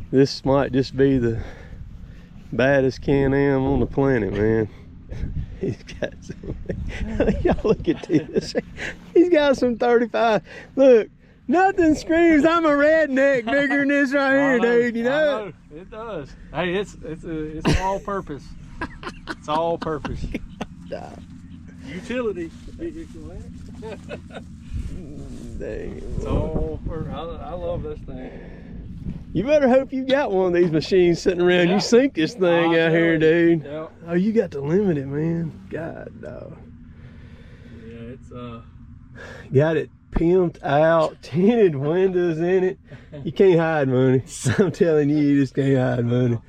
This might just be the baddest Can-Am on the planet, man. He's got some, y'all look at this. He's got some 35. Look, nothing screams I'm a redneck bigger than this right here, dude. You know? It does. Hey, it's all purpose. It's all purpose. Utility vehicle. Dang. It's all purpose. I love this thing. You better hope you got one of these machines sitting around. You sink this thing out here, dude. Yep. Oh, you got to limit it, man. God, dog. Yeah, it's got it pimped out, tinted windows in it. You can't hide money. I'm telling you, you just can't hide money.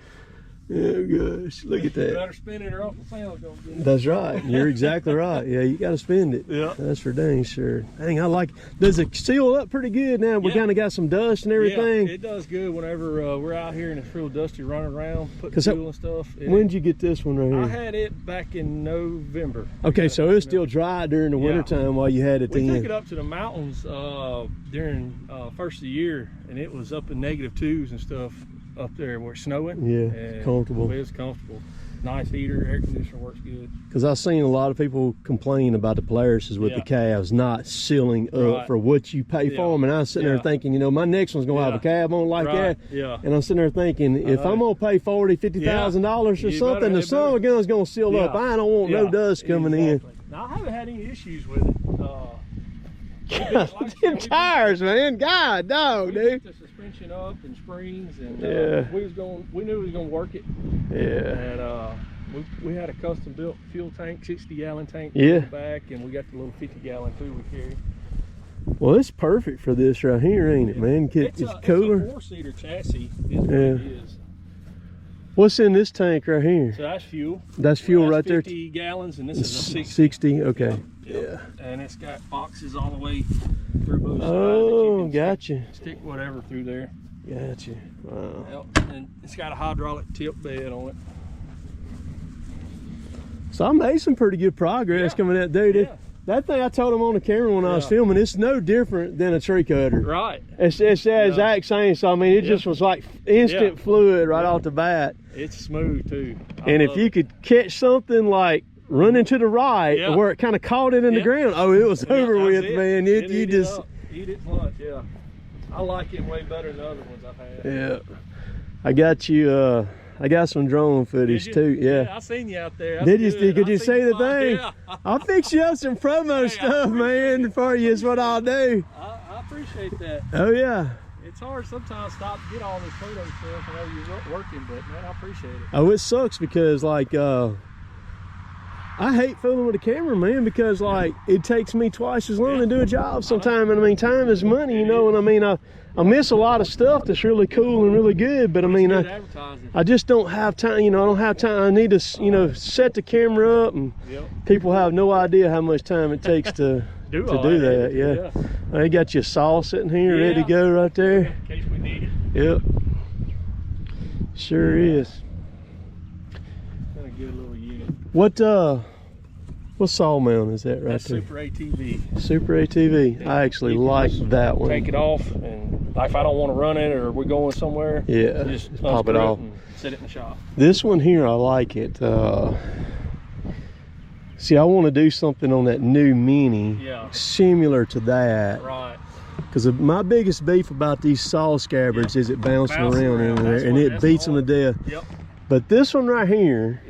Oh gosh, look at that. You better spin it or else the sale's gonna get it. That's right. You're exactly right. Yeah, you got to spend it. Yeah. That's for dang sure. Dang, I like it. Does it seal up pretty good now? We kind of got some dust and everything. Yeah, it does good whenever we're out here and it's real dusty running around, putting fuel and stuff. When'd you get this one right here? I had it back in November. Okay, so it was still dry during the wintertime while you had it We took it up to the mountains during first of the year, and it was up in -2s and stuff up there where it's snowing. Yeah, and comfortable. It was comfortable. Nice heater, air conditioner works good. Because I've seen a lot of people complain about the Polarises with the calves not sealing up for what you pay for them. And I was sitting there thinking, you know, my next one's going to have a cab on like that. Yeah. And I'm sitting there thinking, if I'm going to pay $40,000, $50,000 for something, the son of a gun's going to seal up. I don't want no dust coming in. Now, I haven't had any issues with it. Them tires, man. God, dog, dude. The suspension up and springs, and we knew we was gonna work it. Yeah. And we had a custom built fuel tank, 60-gallon tank in the back, and we got the little 50-gallon too we carry. Well, it's perfect for this right here, ain't it, man? It's cooler. It's a 4-seater chassis. Is what it is. What's in this tank right here? So that's fuel. That's fuel right there. 50 gallons, and this is a 60. 60, okay. Yeah. And it's got boxes all the way through both sides. Oh, gotcha. Stick whatever through there. Gotcha. Wow. Yep. And it's got a hydraulic tip bed on it. So I made some pretty good progress coming out, dude. That thing I told him on the camera when I was filming, it's no different than a tree cutter. Right. It's the exact same. So I mean, it just was like instant fluid right off the bat. It's smooth too. And if you could catch something like running to the right where it kind of caught it in the ground, oh, it was over with, man. You just eat it lunch. Yeah. I like it way better than the other ones I've had. Yeah. I got you. I got some drone footage too. Yeah, I seen you out there. Did you see the thing? Yeah. I'll fix you up some promo stuff, man, for you is what I'll do. I appreciate that. Oh yeah. It's hard sometimes to get all this photo stuff whenever you're working, but man, I appreciate it. Oh, it sucks because like I hate fooling with a camera, man, because like it takes me twice as long to do a job sometimes. And I mean, time is money, you know. And I mean, I miss a lot of stuff that's really cool and really good, but I mean, I just don't have time. You know, I don't have time. I need to, you know, set the camera up, and people have no idea how much time it takes to do that. Yeah. I got your saw sitting here, ready to go right there. In case we need it. Yep. Sure is. Got a good little unit. What saw mount is that right That's there? Super ATV. Super ATV. I actually like that one. Take it off, and if I don't want to run it or we're going somewhere, just pop it off and set it in the shop. This one here, I like it. See, I want to do something on that new Mini, similar to that. Right. Because my biggest beef about these saw scabbards is it bouncing around in there, and it beats them to death. Yep. But this one right here,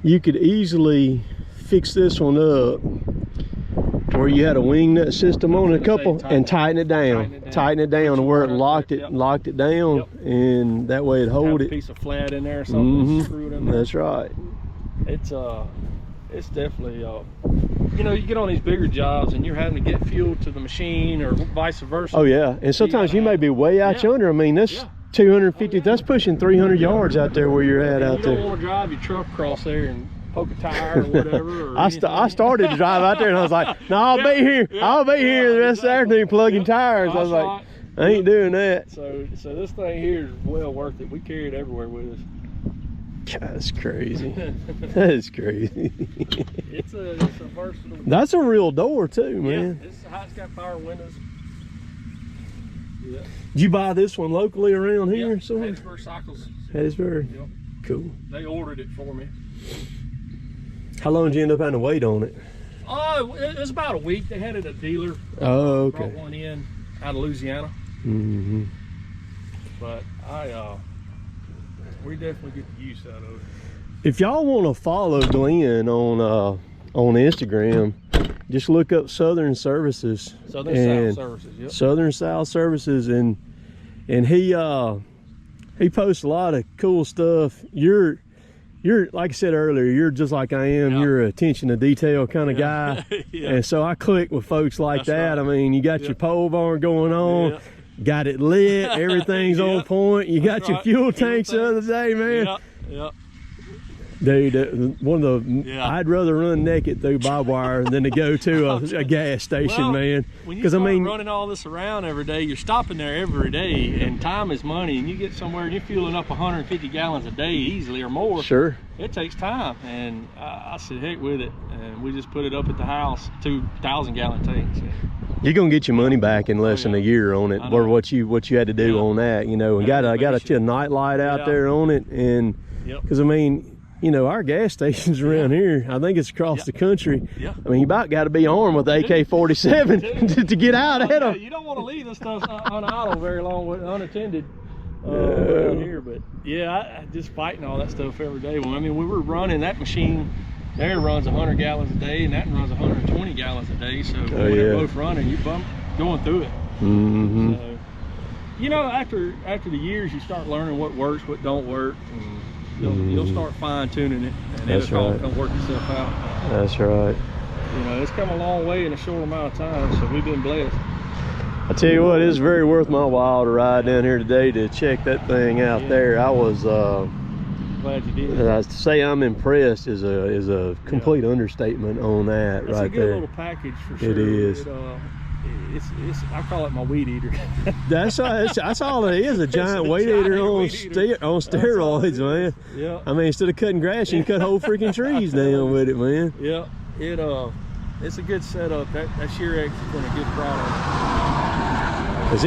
you could easily fix this one up where you had a wing nut system on it, and tighten it down to where it locked it down, and that way it hold it. A piece of flat in there or something, screw it in there. That's right. It's definitely you know, you get on these bigger jobs and you're having to get fuel to the machine or vice versa. Oh yeah, and sometimes you may be way out yonder. I mean, that's 250, that's pushing 300 yards out there where you're at out there. You don't want to drive your truck across there and poke a tire or whatever. Or I started to drive out there and I was like, no, I'll be here. I'll be here the rest of the afternoon plugging tires. I was like, I ain't doing that. So this thing here is well worth it. We carry it everywhere with us. God, that's crazy. That is crazy. It's a versatile. That's a real door too, man. Yeah, it's got power windows. Yeah. Did you buy this one locally around here? Yeah, Somewhere? Hattiesburg Cycles. Hattiesburg? Yep. Cool. They ordered it for me. How long did you end up having to wait on it? Oh, it was about a week. They had it at a dealer. Oh, okay. Brought one in out of Louisiana. Mm-hmm. But we definitely get the use out of it. If y'all want to follow Glenn on Instagram, just look up Southern Services. Southern South Services, yep. Southern South Services, and he posts a lot of cool stuff. You're like I said earlier, you're just like I am. Yeah. You're an attention to detail kind of guy. Yeah. And so I click with folks like that. Right. I mean, you got your pole barn going on. Yeah. Got it lit, everything's on point. You got your fuel tanks the other day, man. Yeah. Dude, one of the I'd rather run naked through barbed wire than to go to a gas station, man. Because I mean, running all this around every day, you're stopping there every day, and time is money. And you get somewhere and you're fueling up 150 gallons a day easily or more. Sure. It takes time, and I said heck with it, and we just put it up at the house, 2,000-gallon tanks. You're gonna get your money back in less than a year on it, or what you had to do on that, you know. And I got a night light out there on it, and because I mean, you know, our gas stations around here, I think it's across the country. I mean, you about got to be armed with AK-47 to get out at them. You don't want to leave this stuff on idle very long, unattended around here. But yeah, I just fighting all that stuff every day. Well, I mean, we were running that machine. There runs 100 gallons a day, and that runs 120 gallons a day. So when they're both running, you're going through it. Mm-hmm. So, you know, after the years, you start learning what works, what don't work. And you'll start fine-tuning it, and it'll come work itself out. That's right. You know, it's come a long way in a short amount of time, so we've been blessed. I tell you what, it's very worth my while to ride down here today to check that thing out there. I was glad you did. To say I'm impressed is a complete understatement on that. That's right a good there. little package for sure. It is. I call it my weed eater. That's all it is, a giant weed eater on steroids, man. Yeah. I mean, instead of cutting grass, you can cut whole freaking trees down with it, man. Yeah. It's a good setup. That shear X has been a good product. Cause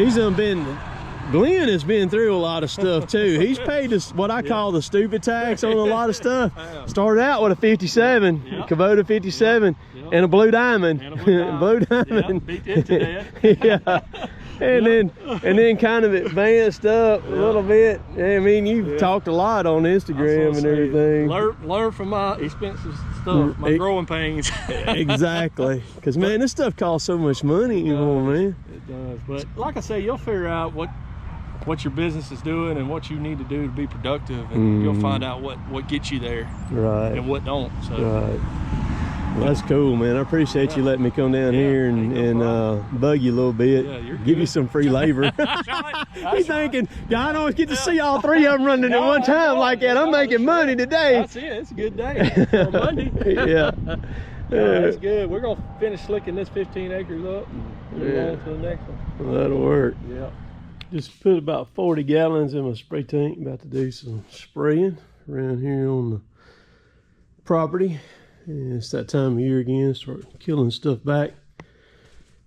Glenn has been through a lot of stuff too. He's paid us what I call the stupid tax on a lot of stuff. Started out with a 57, Kubota 57, and a Blue Diamond. Blue Diamond. Beat it to death. And then kind of advanced up a little bit. I mean, you've talked a lot on Instagram and everything. Learn from my expensive stuff, my growing pains. Exactly. Because man, this stuff costs so much money anymore, man. It does. But like I say, you'll figure out what your business is doing and what you need to do to be productive, and you'll find out what gets you there, right, and what don't. So. Right. Well, that's cool, man. I appreciate you letting me come down here and bug you a little bit, give you some free labor. He's thinking, I don't get to see all three of them running at one time like that. I'm making money today. That's it. It's a good day for Monday. Yeah. That's good. We're gonna finish slicking this 15 acres up and move on to the next one. Well, that'll work. Yeah. Just put about 40 gallons in my spray tank. About to do some spraying around here on the property. And it's that time of year again, start killing stuff back.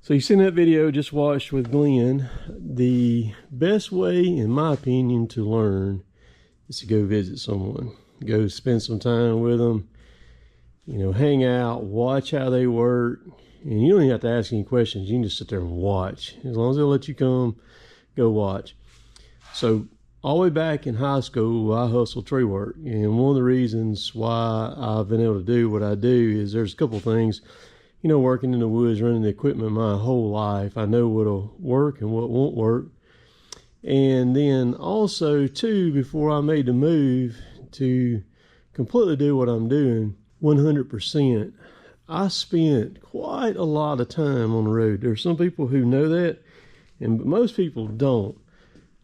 So you seen that video just watched with Glenn. The best way, in my opinion, to learn is to go visit someone. Go spend some time with them. You know, hang out, watch how they work. And you don't even have to ask any questions. You can just sit there and watch. As long as they'll let you come, go watch. So all the way back in high school, I hustled tree work. And one of the reasons why I've been able to do what I do is there's a couple things, you know, working in the woods, running the equipment my whole life. I know what'll work and what won't work. And then also too, before I made the move to completely do what I'm doing 100%, I spent quite a lot of time on the road. There's some people who know that, but most people don't.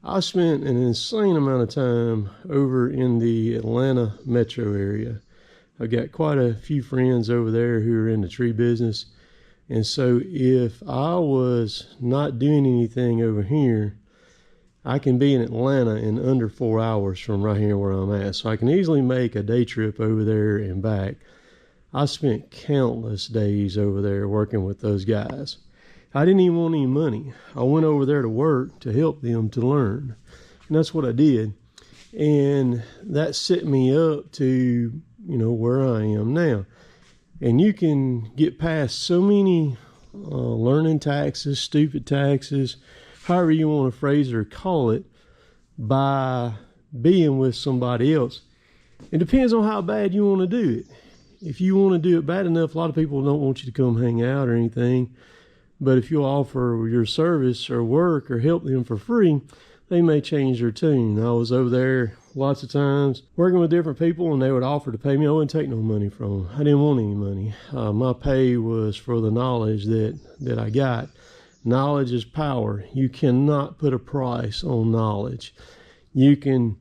I spent an insane amount of time over in the Atlanta metro area. I've got quite a few friends over there who are in the tree business. And so if I was not doing anything over here, I can be in Atlanta in under 4 hours from right here where I'm at. So I can easily make a day trip over there and back. I spent countless days over there working with those guys. I didn't even want any money. I went over there to work to help them to learn. And that's what I did. And that set me up to, you know, where I am now. And you can get past so many learning taxes, stupid taxes, however you want to phrase it or call it, by being with somebody else. It depends on how bad you want to do it. If you want to do it bad enough, a lot of people don't want you to come hang out or anything. But if you offer your service or work or help them for free, they may change their tune. I was over there lots of times working with different people, and they would offer to pay me. I wouldn't take no money from them. I didn't want any money. My pay was for the knowledge that I got. Knowledge is power. You cannot put a price on knowledge. You can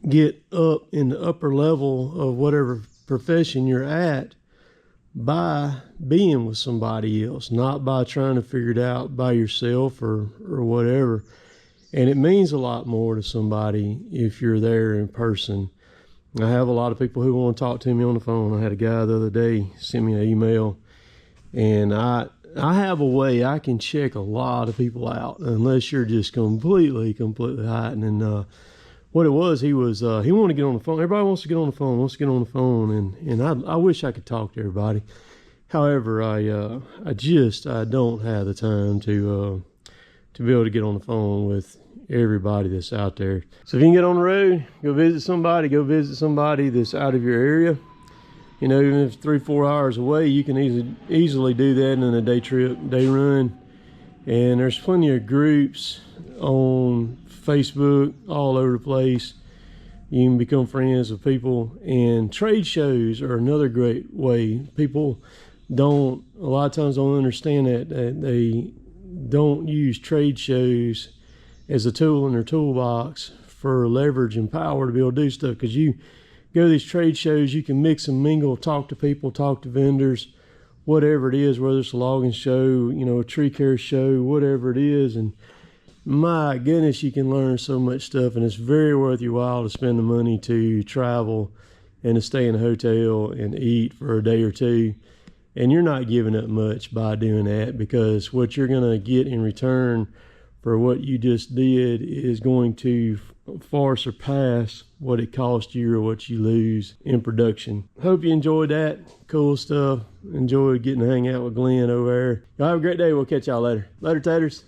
get up in the upper level of whatever profession you're at by being with somebody else, not by trying to figure it out by yourself or whatever. And it means a lot more to somebody if you're there in person. I have a lot of people who want to talk to me on the phone. I had a guy the other day send me an email, and I have a way I can check a lot of people out unless you're just completely hiding. And what it was, he wanted to get on the phone. Everybody wants to get on the phone, and I wish I could talk to everybody. However, I don't have the time to be able to get on the phone with everybody that's out there. So if you can get on the road, go visit somebody that's out of your area. You know, even if it's 3-4 hours away, you can easily do that in a day run. And there's plenty of groups on Facebook all over the place. You can become friends with people, and trade shows are another great way. People a lot of times don't understand that they don't use trade shows as a tool in their toolbox for leverage and power to be able to do stuff. Because you go to these trade shows, you can mix and mingle, talk to people, talk to vendors, whatever it is, whether it's a logging show, you know, a tree care show, whatever it is. And my goodness, you can learn so much stuff, and it's very worth your while to spend the money to travel and to stay in a hotel and eat for a day or two. And you're not giving up much by doing that, because what you're going to get in return for what you just did is going to far surpass what it cost you or what you lose in production. Hope you enjoyed that. Cool stuff. Enjoyed getting to hang out with Glenn over there. Y'all have a great day. We'll catch y'all later. Later, taters.